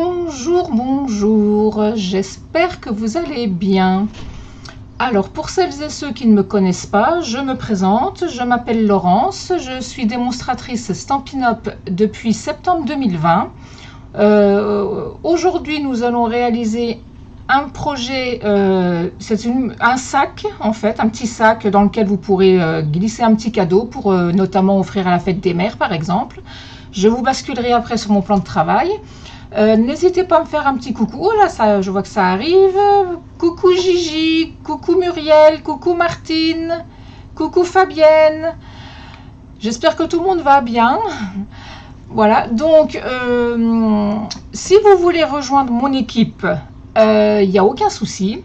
Bonjour, bonjour, j'espère que vous allez bien. Alors pour celles et ceux qui ne me connaissent pas, je me présente, je m'appelle Laurence, je suis démonstratrice Stampin' Up depuis septembre 2020. Aujourd'hui nous allons réaliser un projet, c'est un sac en fait, un petit sac dans lequel vous pourrez glisser un petit cadeau pour notamment offrir à la fête des mères par exemple. Je vous basculerai après sur mon plan de travail. N'hésitez pas à me faire un petit coucou. Oh là, ça, je vois que ça arrive. Coucou Gigi, coucou Muriel, coucou Martine, coucou Fabienne. J'espère que tout le monde va bien. Voilà, donc si vous voulez rejoindre mon équipe, il n'y a aucun souci.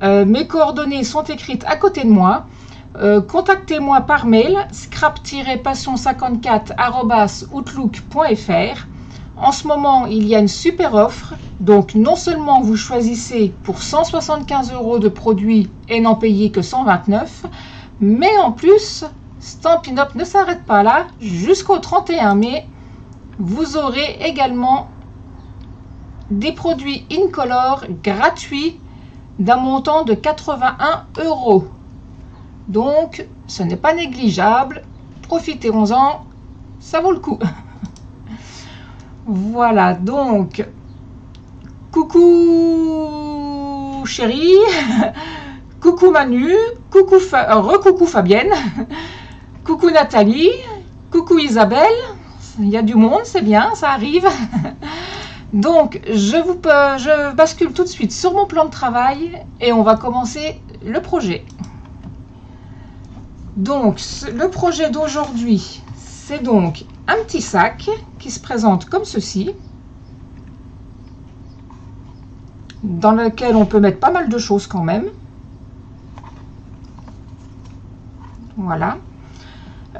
Mes coordonnées sont écrites à côté de moi. Contactez-moi par mail scrap-passion54@outlook.fr. En ce moment, il y a une super offre. Donc, non seulement vous choisissez pour 175 € de produits et n'en payez que 129, mais en plus, Stampin' Up ne s'arrête pas là. Jusqu'au 31 mai, vous aurez également des produits Incolor gratuits d'un montant de 81 €. Donc, ce n'est pas négligeable. Profitez-en, ça vaut le coup. Voilà, donc, coucou chérie, coucou Manu, coucou recoucou Fabienne, coucou Nathalie, coucou Isabelle. Il y a du monde, c'est bien, ça arrive. Donc, je bascule tout de suite sur mon plan de travail et on va commencer le projet. Donc, le projet d'aujourd'hui, c'est donc un petit sac qui se présente comme ceci, dans lequel on peut mettre pas mal de choses quand même. Voilà.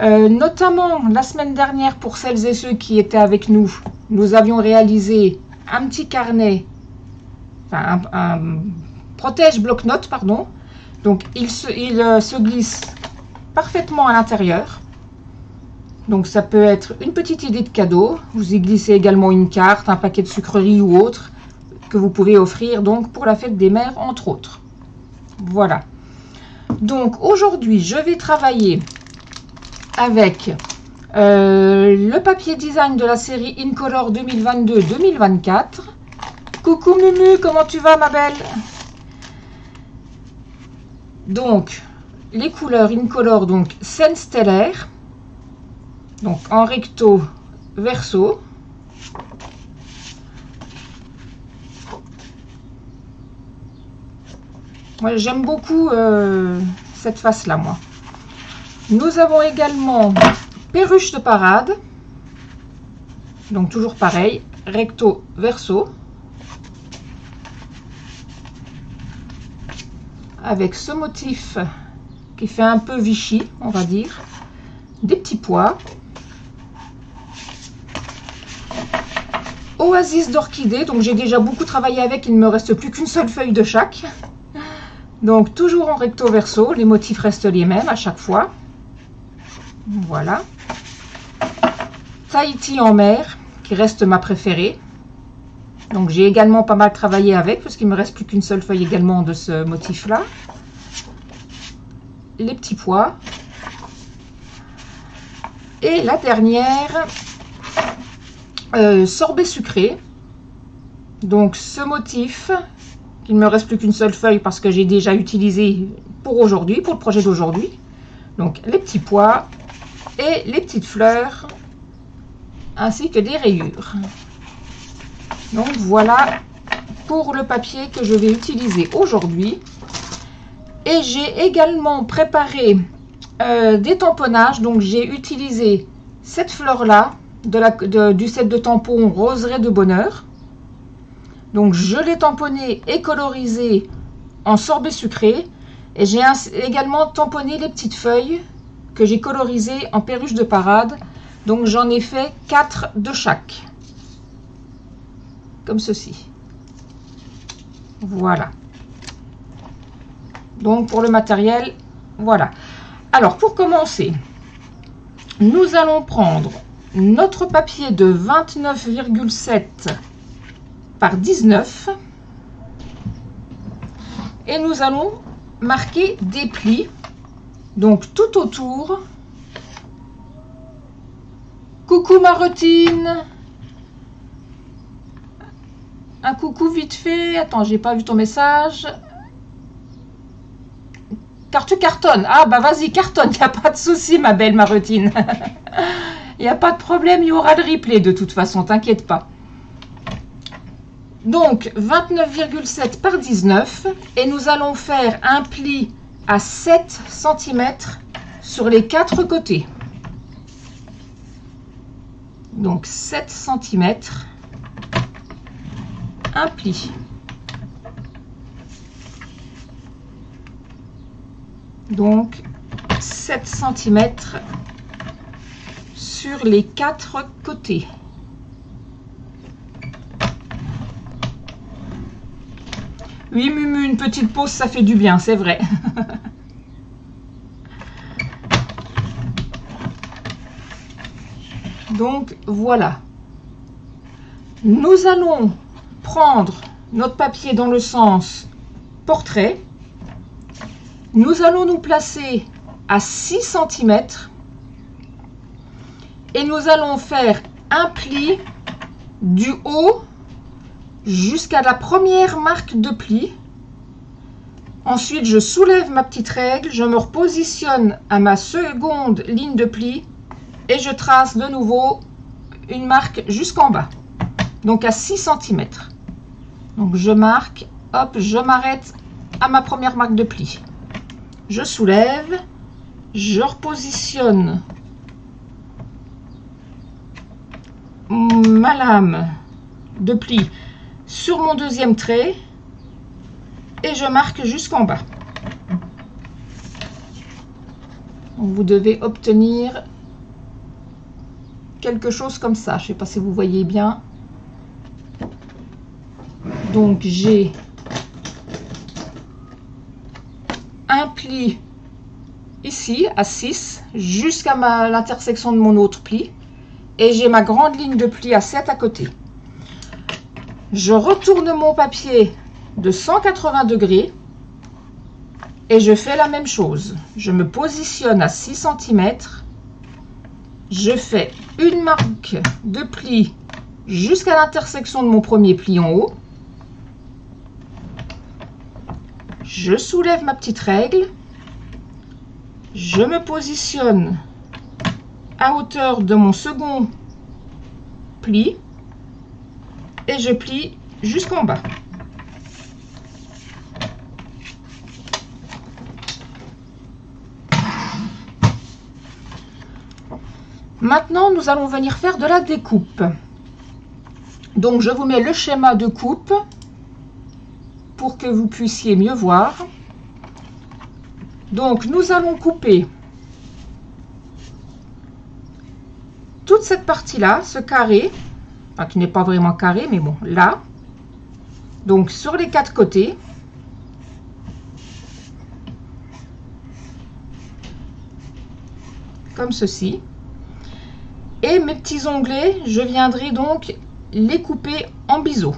Notamment, la semaine dernière, pour celles et ceux qui étaient avec nous, nous avions réalisé un petit carnet, enfin un protège bloc-notes, pardon. Donc, il se glisse parfaitement à l'intérieur. Donc ça peut être une petite idée de cadeau. Vous y glissez également une carte, un paquet de sucreries ou autre que vous pouvez offrir donc pour la fête des mères entre autres. Voilà. Donc aujourd'hui je vais travailler avec le papier design de la série Incolor 2022-2024. Coucou Mumu, comment tu vas ma belle? Donc les couleurs Incolor, donc scène stellaire. Donc en recto verso. Ouais, j'aime beaucoup cette face là moi. Nous avons également perruche de parade. Donc toujours pareil, recto verso. Avec ce motif qui fait un peu Vichy, on va dire. Des petits pois. Oasis d'orchidée, donc j'ai déjà beaucoup travaillé avec, il ne me reste plus qu'une seule feuille de chaque. Donc toujours en recto verso, les motifs restent les mêmes à chaque fois. Voilà. Tahiti en mer, qui reste ma préférée. Donc j'ai également pas mal travaillé avec, parce qu'il ne me reste plus qu'une seule feuille également de ce motif-là. Les petits pois. Et la dernière, sorbet sucré. Donc ce motif, il ne me reste plus qu'une seule feuille parce que j'ai déjà utilisé pour aujourd'hui, pour le projet d'aujourd'hui. Donc les petits pois et les petites fleurs, ainsi que des rayures. Donc voilà pour le papier que je vais utiliser aujourd'hui. Et j'ai également préparé des tamponnages. Donc j'ai utilisé cette fleur là du set de tampons Roseraie de Bonheur. Donc je l'ai tamponné et colorisé en sorbet sucré. Et j'ai également tamponné les petites feuilles que j'ai colorisées en perruche de parade. Donc j'en ai fait 4 de chaque. Comme ceci. Voilà. Donc pour le matériel, voilà. Alors pour commencer, nous allons prendre notre papier de 29,7 par 19 et nous allons marquer des plis, donc tout autour. Coucou Marotine, un coucou vite fait. Attends, j'ai pas vu ton message. Car tu cartonnes. Ah bah vas-y, cartonne, il n'y a pas de souci ma belle Marotine. Il n'y a pas de problème, il y aura le replay de toute façon, t'inquiète pas. Donc 29,7 par 19 et nous allons faire un pli à 7 cm sur les 4 côtés. Donc 7 cm, un pli. Donc 7 cm sur les 4 côtés. Oui, Mumu, une petite pause, ça fait du bien, c'est vrai. Donc, voilà. Nous allons prendre notre papier dans le sens portrait. Nous allons nous placer à 6 cm et nous allons faire un pli du haut jusqu'à la première marque de pli. Ensuite, je soulève ma petite règle, je me repositionne à ma seconde ligne de pli et je trace de nouveau une marque jusqu'en bas, donc à 6 cm. Donc je marque, hop, je m'arrête à ma première marque de pli. Je soulève, je repositionne ma lame de pli sur mon deuxième trait et je marque jusqu'en bas. Donc vous devez obtenir quelque chose comme ça. Je ne sais pas si vous voyez bien. Donc j'ai un pli ici à 6 jusqu'à l'intersection de mon autre pli et j'ai ma grande ligne de pli à 7 à côté. Je retourne mon papier de 180 degrés et je fais la même chose. Je me positionne à 6 cm, je fais une marque de pli jusqu'à l'intersection de mon premier pli en haut. Je soulève ma petite règle, je me positionne à hauteur de mon second pli et je plie jusqu'en bas. Maintenant, nous allons venir faire de la découpe. Donc, je vous mets le schéma de coupe pour que vous puissiez mieux voir. Donc, nous allons couper toute cette partie-là, ce carré, enfin, qui n'est pas vraiment carré, mais bon, là. Donc, sur les 4 côtés. Comme ceci. Et mes petits onglets, je viendrai donc les couper en biseau.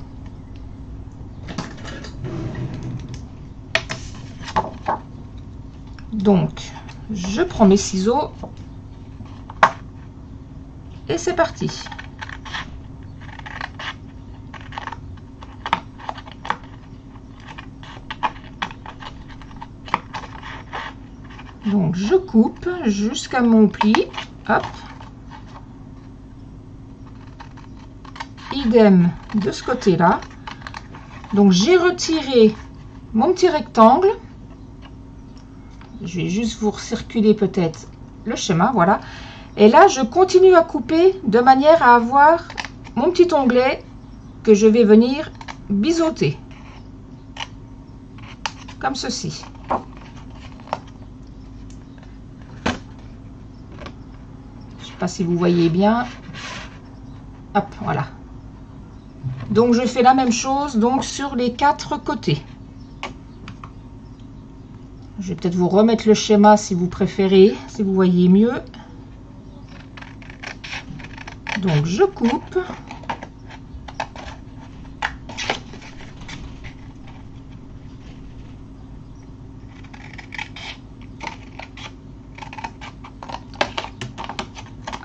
Donc, je prends mes ciseaux et c'est parti. Donc, je coupe jusqu'à mon pli. Hop. Idem de ce côté-là. Donc, j'ai retiré mon petit rectangle. Je vais juste vous recirculer peut-être le schéma, voilà. Et là, je continue à couper de manière à avoir mon petit onglet que je vais venir biseauter. Comme ceci. Je ne sais pas si vous voyez bien. Hop, voilà. Donc, je fais la même chose donc sur les 4 côtés. Je vais peut-être vous remettre le schéma si vous préférez, si vous voyez mieux. Donc, je coupe.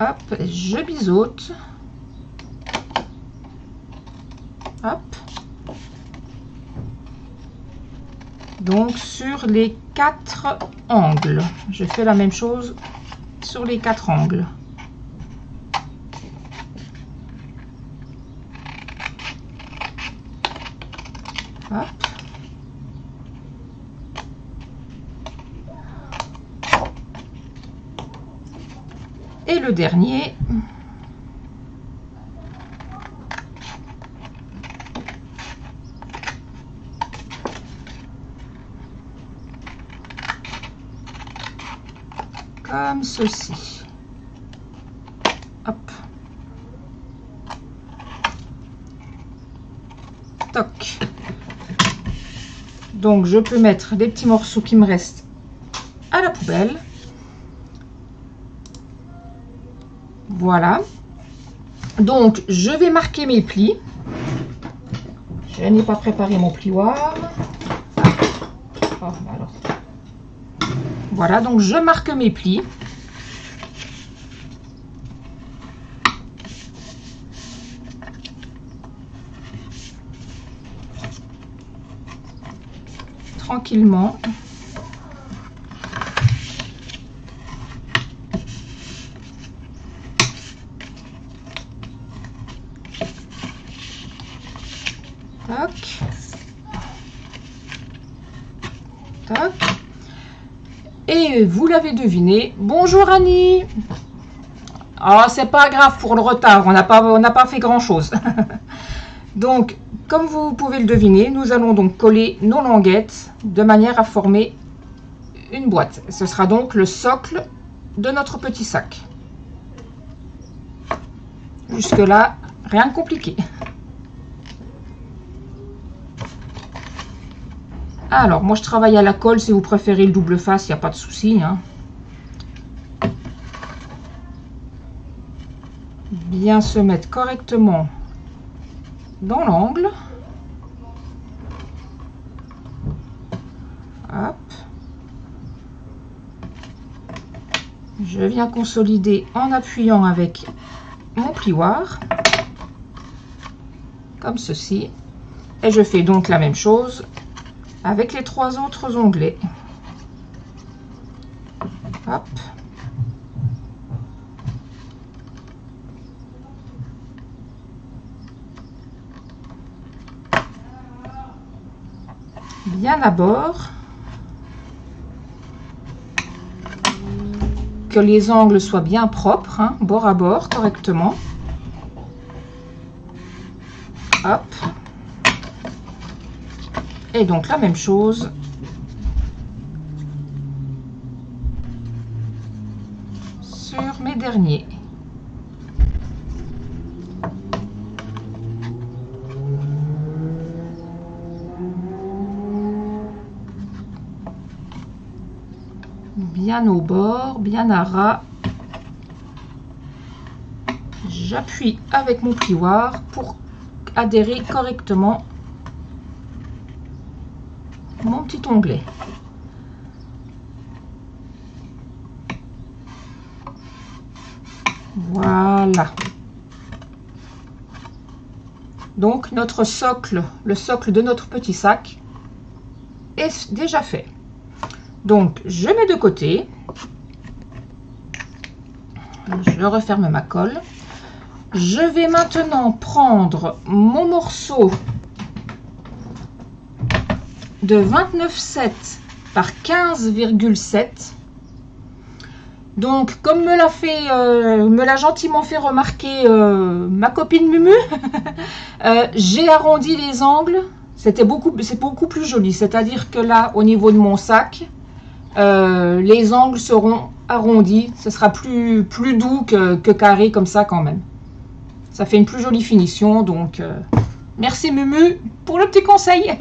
Hop, je biseaute. Hop. Donc sur les 4 angles, je fais la même chose sur les 4 angles. Hop. Et le dernier. Comme ceci. Hop. Toc. Donc je peux mettre les petits morceaux qui me restent à la poubelle. Voilà. Donc je vais marquer mes plis. Je n'ai pas préparé mon plioir. Oh, alors. Voilà, donc je marque mes plis. Tranquillement. Toc. Toc. Et vous l'avez deviné. Bonjour Annie. Ah, c'est pas grave pour le retard, on n'a pas fait grand chose. Donc, comme vous pouvez le deviner, nous allons donc coller nos languettes de manière à former une boîte. Ce sera donc le socle de notre petit sac. Jusque là, rien de compliqué. Alors, moi je travaille à la colle, si vous préférez le double face, il n'y a pas de souci, hein. Bien se mettre correctement dans l'angle. Hop. Je viens consolider en appuyant avec mon plioir, comme ceci. Et je fais donc la même chose avec les 3 autres onglets. Hop. Bien à bord. Que les angles soient bien propres, hein, bord à bord, correctement. Hop. Et donc la même chose sur mes derniers. Bien au bord, bien à ras. J'appuie avec mon plioir pour adhérer correctement mon petit onglet. Voilà. Donc notre socle, le socle de notre petit sac est déjà fait. Donc je mets de côté. Je referme ma colle. Je vais maintenant prendre mon morceau de 29,7 par 15,7. Donc comme me l'a gentiment fait remarquer ma copine Mumu, j'ai arrondi les angles. C'est beaucoup plus joli. C'est-à-dire que là, au niveau de mon sac, les angles seront arrondis. Ce sera plus doux que carré comme ça quand même. Ça fait une plus jolie finition. Donc merci Mumu pour le petit conseil.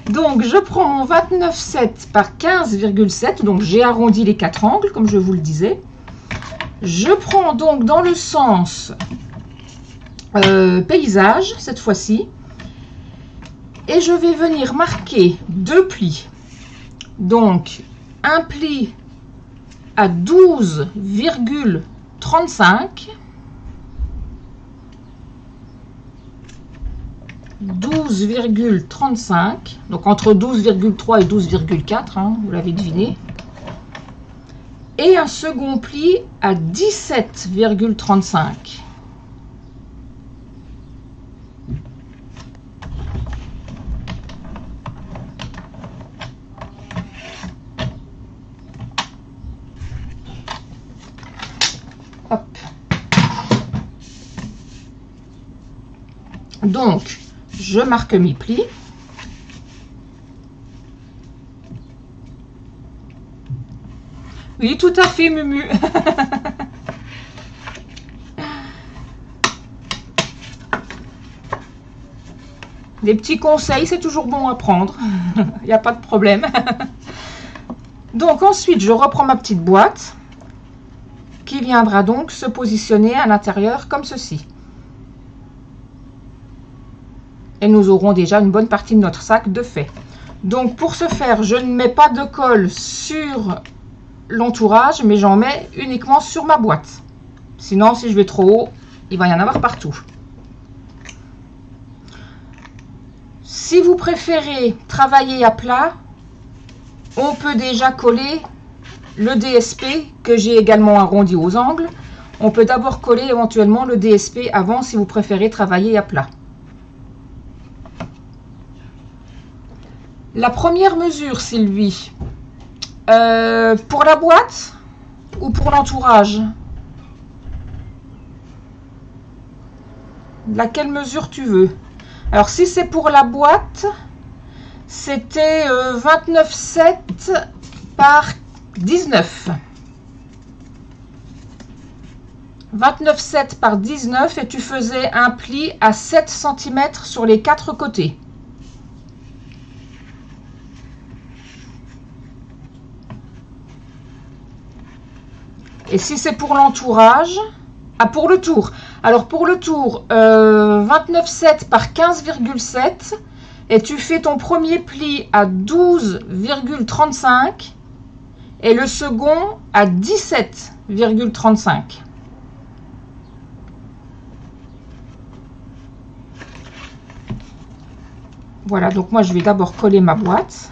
Donc je prends mon 29,7 par 15,7. Donc j'ai arrondi les 4 angles comme je vous le disais. Je prends donc dans le sens paysage cette fois-ci. Et je vais venir marquer 2 plis. Donc un pli à 12,5 35, 12,35, donc entre 12,3 et 12,4, hein, vous l'avez deviné, et un second pli à 17,35. Hop. Donc, je marque mes plis. Oui, tout à fait, Mumu. Des petits conseils, c'est toujours bon à prendre. Il n'y a pas de problème. Donc, ensuite, je reprends ma petite boîte qui viendra donc se positionner à l'intérieur comme ceci. Et nous aurons déjà une bonne partie de notre sac de fait. Donc pour ce faire, je ne mets pas de colle sur l'entourage, mais j'en mets uniquement sur ma boîte. Sinon, si je vais trop haut, il va y en avoir partout. Si vous préférez travailler à plat, on peut déjà coller le DSP que j'ai également arrondi aux angles. On peut d'abord coller éventuellement le DSP avant si vous préférez travailler à plat. La première mesure, Sylvie, pour la boîte ou pour l'entourage? Laquelle mesure tu veux? Alors, si c'est pour la boîte, c'était 29,7 par 19. 29,7 par 19 et tu faisais un pli à 7 cm sur les 4 côtés. Et si c'est pour l'entourage, pour le tour. Alors pour le tour, 29,7 par 15,7 et tu fais ton premier pli à 12,35 et le second à 17,35. Voilà, donc moi je vais d'abord coller ma boîte.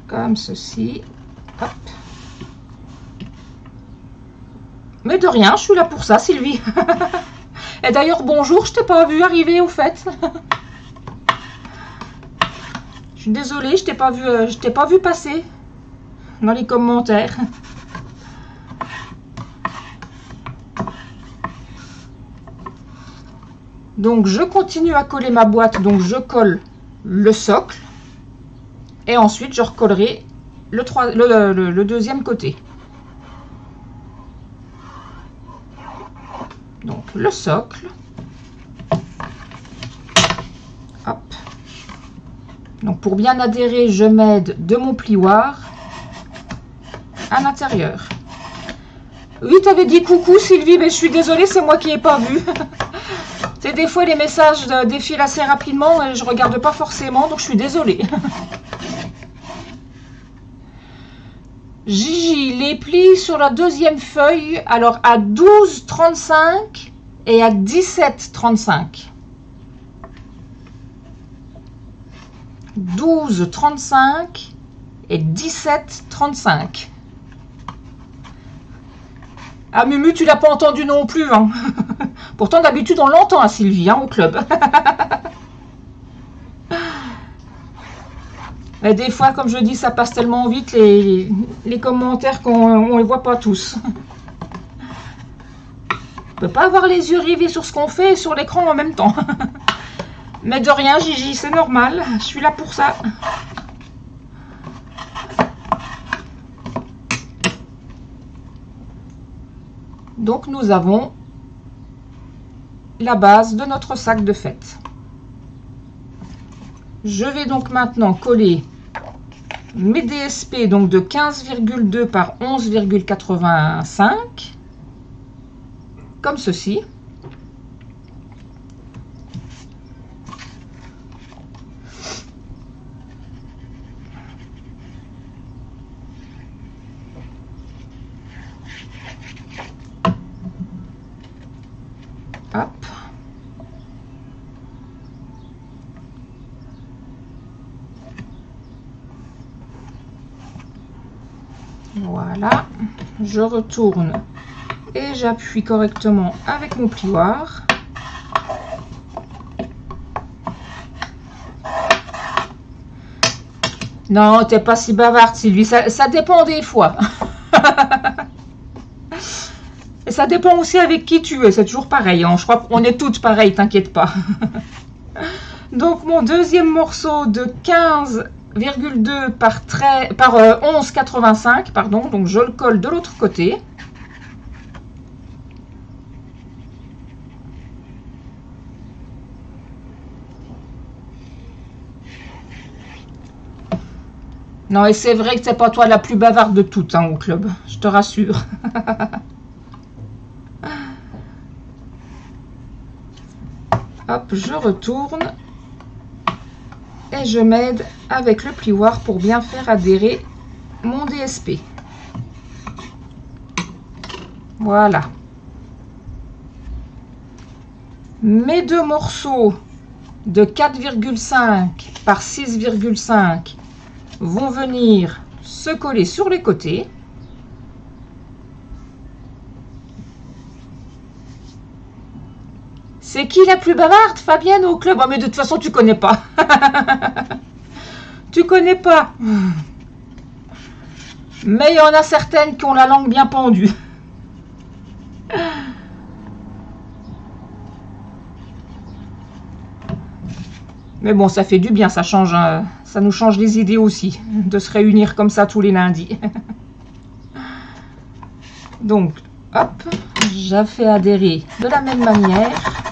Comme ceci. Hop. Mais de rien, je suis là pour ça, Sylvie. Et d'ailleurs, bonjour, je t'ai pas vu arriver au fait. Je suis désolée, je t'ai pas vu passer dans les commentaires. Donc je continue à coller ma boîte, donc je colle le socle. Et ensuite, je recollerai le deuxième côté. Donc, le socle. Hop. Donc, pour bien adhérer, je m'aide de mon plioir à l'intérieur. Oui, tu avais dit coucou, Sylvie, mais je suis désolée, c'est moi qui n'ai pas vu. C'est des fois, les messages défilent assez rapidement et je ne regarde pas forcément, donc je suis désolée. Gigi, les plis sur la deuxième feuille, alors à 12,35 et à 17,35. 12,35 et 17,35. Ah, Mumu, tu l'as pas entendu non plus. Hein. Pourtant, d'habitude, on l'entend à Sylvie, hein, au club. Et des fois, comme je dis, ça passe tellement vite, les commentaires qu'on ne les voit pas tous. On ne peut pas avoir les yeux rivés sur ce qu'on fait et sur l'écran en même temps. Mais de rien, Gigi, c'est normal. Je suis là pour ça. Donc, nous avons la base de notre sac de fête. Je vais donc maintenant coller mes DSP donc de 15,2 par 11,85 comme ceci. Voilà, je retourne et j'appuie correctement avec mon plioir. Non, t'es pas si bavarde, Sylvie, ça dépend des fois. Et ça dépend aussi avec qui tu es, c'est toujours pareil, hein. Je crois qu'on est toutes pareilles, t'inquiète pas. Donc mon deuxième morceau de 15,2 par 11,85, pardon, donc je le colle de l'autre côté. Non, et c'est vrai que c'est pas toi la plus bavarde de toutes, hein, au club, je te rassure. Hop, je retourne et je m'aide avec le plioir pour bien faire adhérer mon DSP. Voilà. Mes deux morceaux de 4,5 par 6,5 vont venir se coller sur les côtés. C'est qui la plus bavarde, Fabienne, au club? Oh, mais de toute façon, tu connais pas. Tu connais pas. Mais il y en a certaines qui ont la langue bien pendue. Mais bon, ça fait du bien, ça change, ça nous change les idées aussi, de se réunir comme ça tous les lundis. Donc, hop, j'ai fait adhérer de la même manière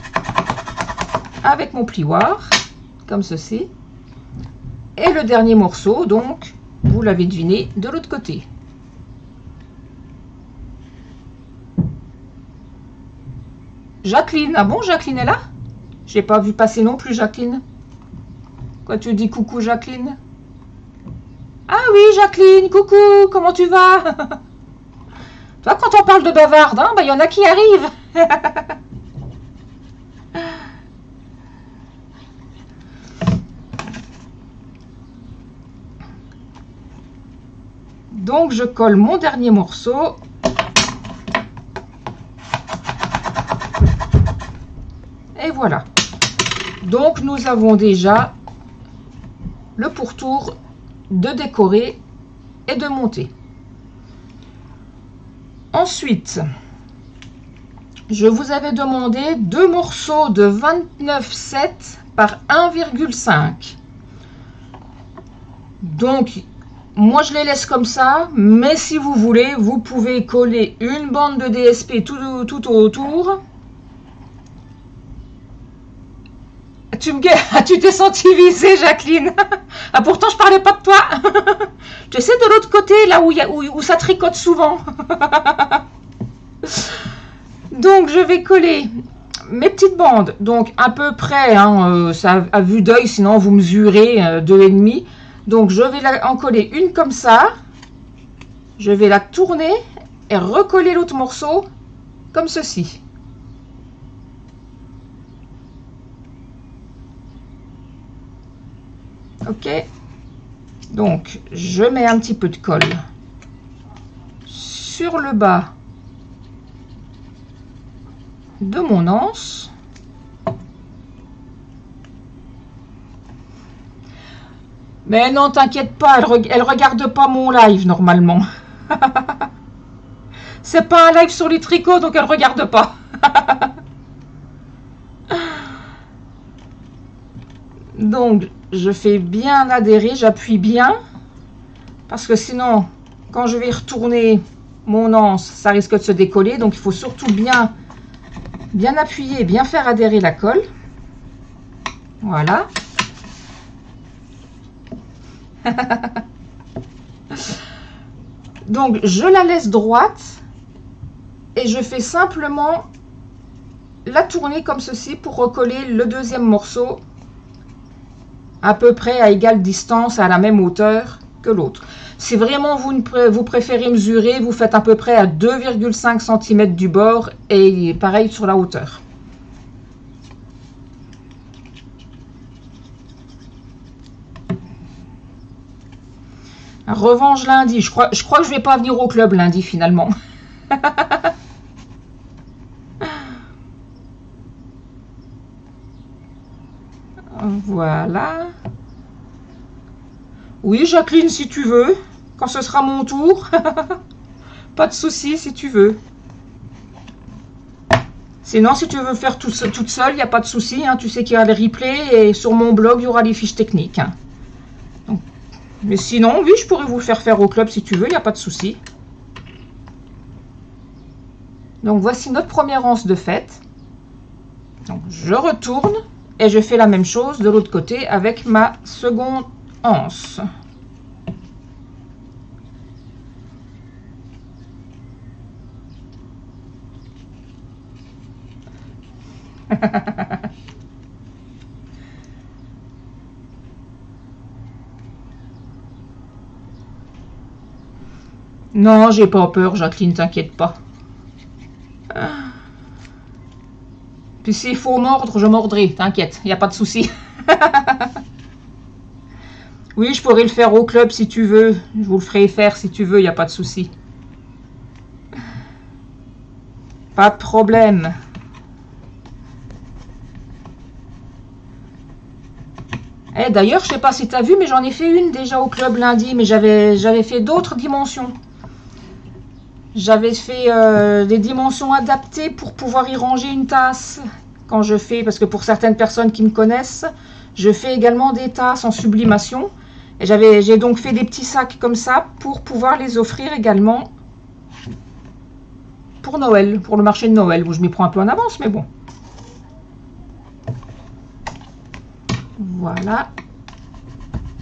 avec mon plioir, comme ceci. Et le dernier morceau, donc, vous l'avez deviné, de l'autre côté. Jacqueline, ah bon, Jacqueline est là? J'ai pas vu passer non plus, Jacqueline. Quoi, tu dis coucou, Jacqueline? Ah oui, Jacqueline, coucou, comment tu vas? Toi, quand on parle de bavarde, hein, bah, y en a qui arrivent. Donc, je colle mon dernier morceau. Et voilà. Donc, nous avons déjà le pourtour de décorer et de monter. Ensuite, je vous avais demandé deux morceaux de 29,7 par 1,5. Donc, moi je les laisse comme ça, mais si vous voulez, vous pouvez coller une bande de DSP tout autour. Tu t'es sentie visée, Jacqueline. Ah, pourtant, je parlais pas de toi. Tu sais, de l'autre côté, là où ça tricote souvent. Donc, je vais coller mes petites bandes. Donc, à peu près, hein, ça à vue d'œil, sinon vous mesurez 2,5. Donc, je vais en coller une comme ça. Je vais la tourner et recoller l'autre morceau comme ceci. Ok, donc je mets un petit peu de colle sur le bas de mon anse. Mais non, t'inquiète pas, elle regarde pas mon live normalement. C'est pas un live sur les tricots, donc elle regarde pas. Donc, je fais bien adhérer, j'appuie bien, parce que sinon, quand je vais retourner mon anse, ça risque de se décoller. Donc, il faut surtout bien appuyer, bien faire adhérer la colle. Voilà. Donc, je la laisse droite et je fais simplement la tourner comme ceci pour recoller le deuxième morceau à peu près à égale distance, à la même hauteur que l'autre. Si vraiment vous préférez mesurer, vous faites à peu près à 2,5 cm du bord et pareil sur la hauteur. Revanche lundi. Je crois que je vais pas venir au club lundi finalement. Voilà. Oui, Jacqueline, si tu veux. Quand ce sera mon tour. Pas de souci si tu veux. Sinon, si tu veux faire toute seule, il n'y a pas de souci. Hein. Tu sais qu'il y a les replays et sur mon blog, il y aura les fiches techniques. Hein. Donc, mais sinon, oui, je pourrais vous le faire au club si tu veux, il n'y a pas de souci. Donc, voici notre première anse de faite. Donc, je retourne et je fais la même chose de l'autre côté avec ma seconde anse. Non, j'ai pas peur, Jacqueline, t'inquiète pas. Puis s'il faut mordre, je mordrai, t'inquiète, il n'y a pas de souci. Oui, je pourrais le faire au club si tu veux. Je vous le ferai faire si tu veux, il n'y a pas de souci. Pas de problème. Eh, d'ailleurs, je sais pas si tu as vu, mais j'en ai fait une déjà au club lundi, mais j'avais fait d'autres dimensions. J'avais fait des dimensions adaptées pour pouvoir y ranger une tasse. Quand je fais, parce que pour certaines personnes qui me connaissent, je fais également des tasses en sublimation. Et j'ai donc fait des petits sacs comme ça pour pouvoir les offrir également pour Noël, pour le marché de Noël, où je m'y prends un peu en avance, mais bon. Voilà.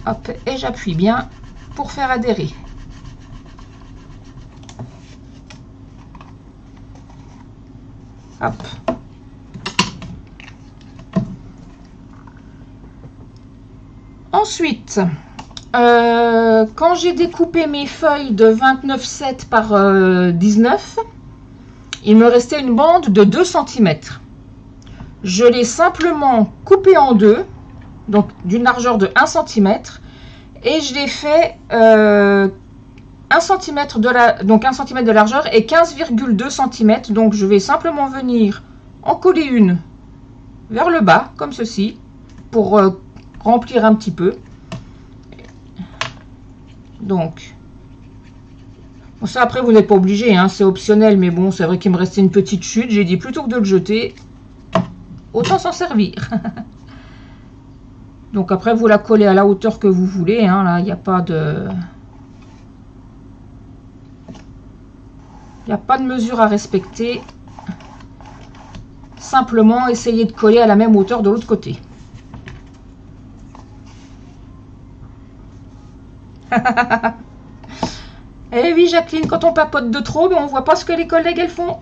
Hop, et j'appuie bien pour faire adhérer. Hop. Ensuite, quand j'ai découpé mes feuilles de 29,7 par 19, il me restait une bande de 2 cm. Je l'ai simplement coupée en deux, donc d'une largeur de 1 cm, et je l'ai fait 1 cm de largeur et 15,2 cm. Donc je vais simplement venir en coller une vers le bas, comme ceci, pour remplir un petit peu. Donc, bon, ça après vous n'êtes pas obligé, hein, c'est optionnel, mais bon, c'est vrai qu'il me restait une petite chute. J'ai dit plutôt que de le jeter, autant s'en servir. Donc après vous la collez à la hauteur que vous voulez, hein, là il n'y a pas de... Il n'y a pas de mesure à respecter. Simplement essayez de coller à la même hauteur de l'autre côté. Eh oui Jacqueline, quand on papote de trop, ben on voit pas ce que les collègues elles font.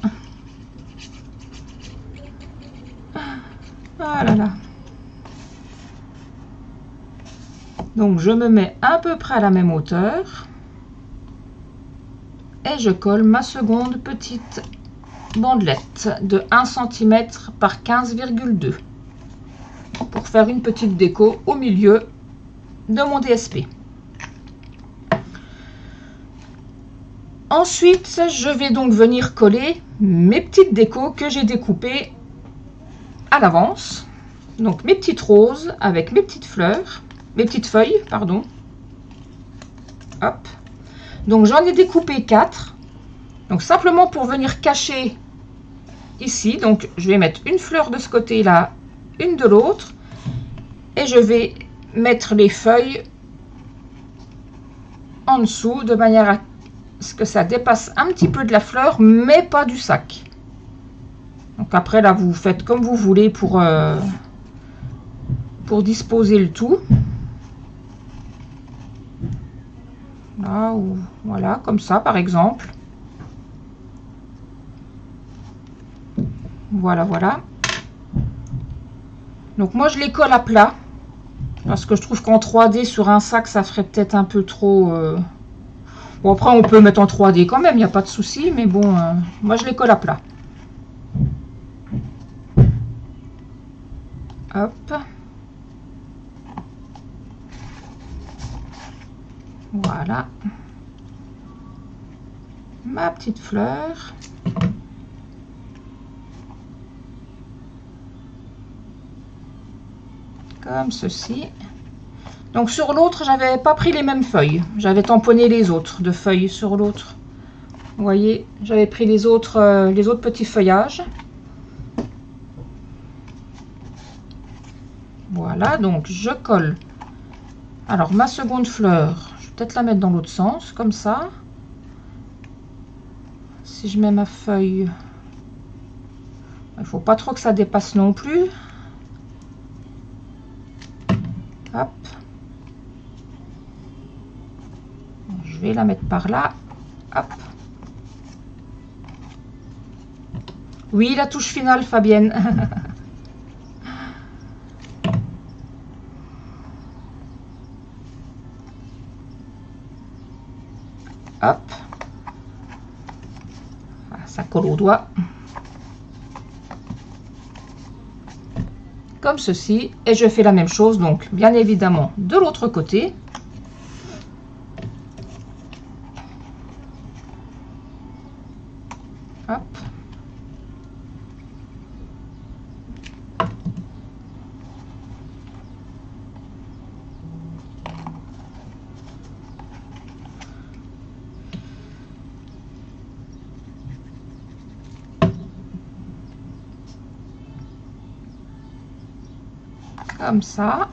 Ah là là. Donc je me mets à peu près à la même hauteur. Et je colle ma seconde petite bandelette de 1 cm par 15,2 pour faire une petite déco au milieu de mon DSP. Ensuite, je vais donc venir coller mes petites décos que j'ai découpées à l'avance. Donc mes petites roses avec mes petites fleurs, mes petites feuilles, pardon. Hop. Donc j'en ai découpé 4. Donc simplement pour venir cacher ici. Donc je vais mettre une fleur de ce côté-là, une de l'autre. Et je vais mettre les feuilles en dessous de manière à ce que ça dépasse un petit peu de la fleur, mais pas du sac. Donc après là vous faites comme vous voulez pour disposer le tout. Là, ou voilà, comme ça par exemple. Voilà, voilà. Donc moi je les colle à plat parce que je trouve qu'en 3D sur un sac ça ferait peut-être un peu trop. Bon après on peut mettre en 3D quand même, il n'y a pas de souci, mais bon, moi je les colle à plat. Hop. Voilà. Ma petite fleur. Comme ceci. Donc sur l'autre, j'avais pas pris les mêmes feuilles. J'avais tamponné les autres de feuilles sur l'autre. Vous voyez, j'avais pris les autres petits feuillages. Voilà, donc je colle. Alors ma seconde fleur, je vais peut-être la mettre dans l'autre sens, comme ça. Si je mets ma feuille, il ne faut pas trop que ça dépasse non plus. Hop. Je vais la mettre par là. Hop. Oui, la touche finale, Fabienne. Hop. Ça colle au doigt. Comme ceci. Et je fais la même chose, donc, bien évidemment, de l'autre côté. Hop. Comme ça.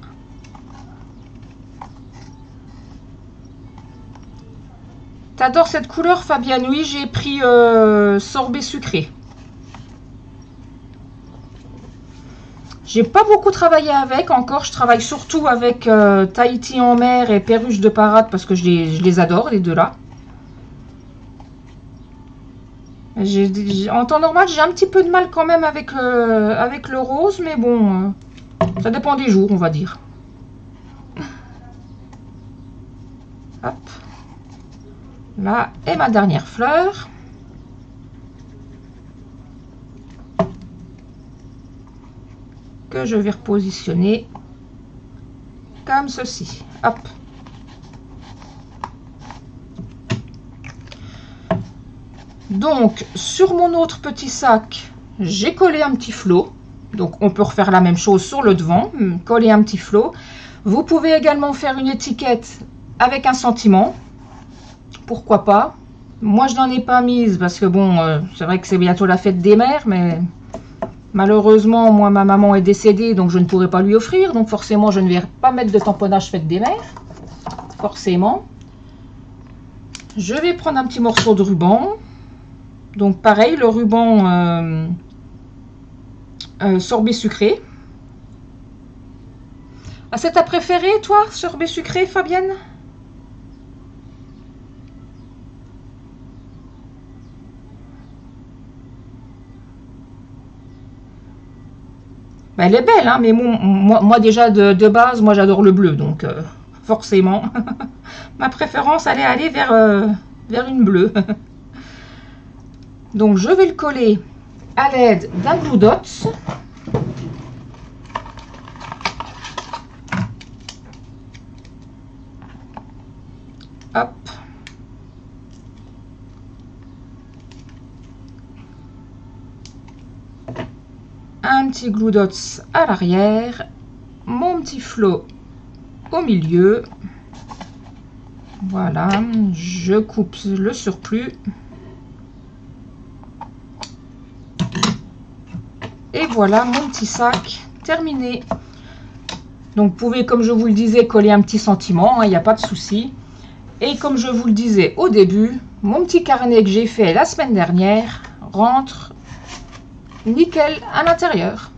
T'adores cette couleur, Fabienne? Oui, j'ai pris sorbet sucré. J'ai pas beaucoup travaillé avec encore. Je travaille surtout avec Tahiti en mer et Perruche de Parade parce que je les adore, les deux là. En temps normal, j'ai un petit peu de mal quand même avec le rose, mais bon, ça dépend des jours, on va dire. Hop. Là, et ma dernière fleur. Que je vais repositionner comme ceci. Hop. Donc, sur mon autre petit sac, j'ai collé un petit flot. Donc, on peut refaire la même chose sur le devant, coller un petit flot. Vous pouvez également faire une étiquette avec un sentiment. Pourquoi pas? Moi, je n'en ai pas mise parce que, bon, c'est vrai que c'est bientôt la fête des mères, mais malheureusement, moi, ma maman est décédée, donc je ne pourrai pas lui offrir. Donc, forcément, je ne vais pas mettre de tamponnage fête des mères. Forcément. Je vais prendre un petit morceau de ruban. Donc pareil, le ruban sorbet sucré. Ah, c'est ta préférée, toi, sorbet sucré, Fabienne? Ben, elle est belle, hein, mais moi déjà de base, moi j'adore le bleu, donc forcément, ma préférence allait aller vers une bleue. Donc je vais le coller à l'aide d'un Glue Dots. Hop. Un petit Glue Dots à l'arrière. Mon petit flot au milieu. Voilà, je coupe le surplus. Et voilà mon petit sac terminé. Donc vous pouvez, comme je vous le disais, coller un petit sentiment, il n'y a pas de souci. Et comme je vous le disais au début, mon petit carnet que j'ai fait la semaine dernière rentre nickel à l'intérieur.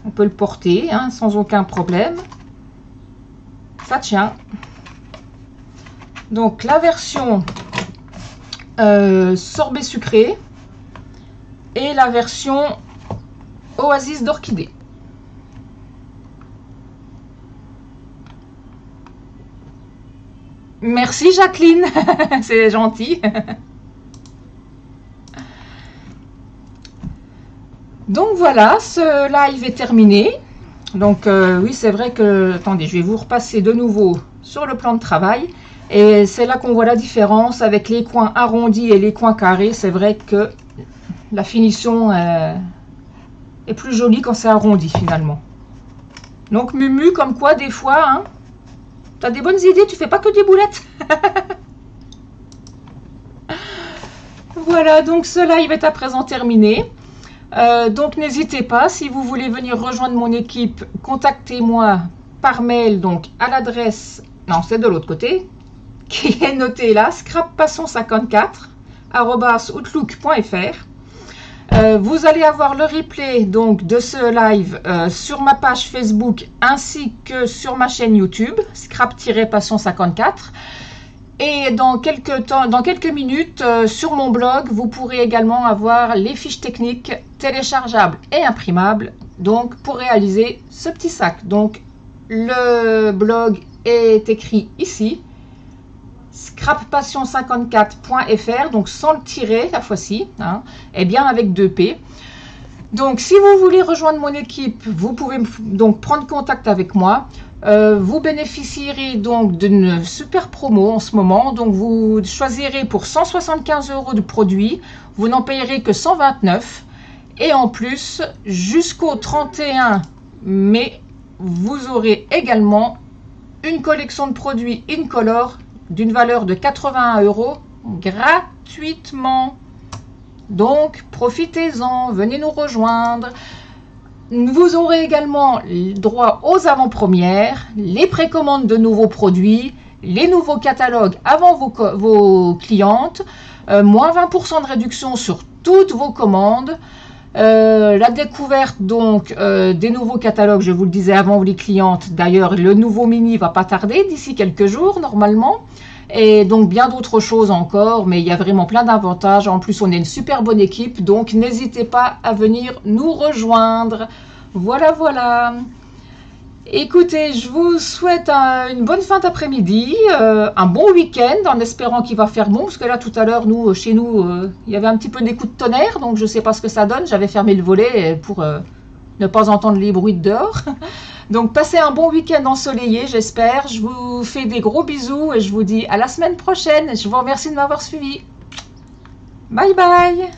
On peut le porter hein, sans aucun problème. Ça tient. Donc la version sorbet sucré et la version oasis d'orchidée. Merci Jacqueline, c'est gentil. Donc voilà, ce live est terminé. Donc oui, c'est vrai que... Attendez, je vais vous repasser de nouveau sur le plan de travail. Et c'est là qu'on voit la différence avec les coins arrondis et les coins carrés. C'est vrai que la finition est plus jolie quand c'est arrondi finalement. Donc Mumu, comme quoi des fois, hein, t'as des bonnes idées, tu fais pas que des boulettes. Voilà, donc ce live est à présent terminé. Donc n'hésitez pas, si vous voulez venir rejoindre mon équipe, contactez-moi par mail, donc à l'adresse, non c'est de l'autre côté, qui est notée là, scrappasson54@outlook.fr. Vous allez avoir le replay donc de ce live sur ma page Facebook ainsi que sur ma chaîne YouTube, scrap-passon54. Et dans quelques minutes, sur mon blog, vous pourrez également avoir les fiches techniques téléchargeables et imprimables donc pour réaliser ce petit sac. Donc le blog est écrit ici, scrappasson54.fr, donc sans le tirer la fois-ci, hein, et bien avec 2 P. Donc si vous voulez rejoindre mon équipe, vous pouvez donc prendre contact avec moi. Vous bénéficierez donc d'une super promo en ce moment. Donc vous choisirez pour 175 € de produit, vous n'en payerez que 129. Et en plus, jusqu'au 31 mai, vous aurez également une collection de produits Incolor d'une valeur de 81 € gratuitement. Donc profitez-en, venez nous rejoindre. Vous aurez également droit aux avant-premières, les précommandes de nouveaux produits, les nouveaux catalogues avant vos clientes, moins 20% de réduction sur toutes vos commandes, la découverte donc des nouveaux catalogues, je vous le disais avant les clientes. D'ailleurs, le nouveau mini va pas tarder, d'ici quelques jours normalement. Et donc bien d'autres choses encore, mais il y a vraiment plein d'avantages. En plus, on est une super bonne équipe, donc n'hésitez pas à venir nous rejoindre. Voilà, voilà. Écoutez, je vous souhaite une bonne fin d'après-midi, un bon week-end, en espérant qu'il va faire bon, parce que là, tout à l'heure, chez nous, il y avait un petit peu des coups de tonnerre, donc je ne sais pas ce que ça donne. J'avais fermé le volet pour ne pas entendre les bruits de dehors. Donc, passez un bon week-end ensoleillé, j'espère. Je vous fais des gros bisous et je vous dis à la semaine prochaine. Je vous remercie de m'avoir suivi. Bye bye.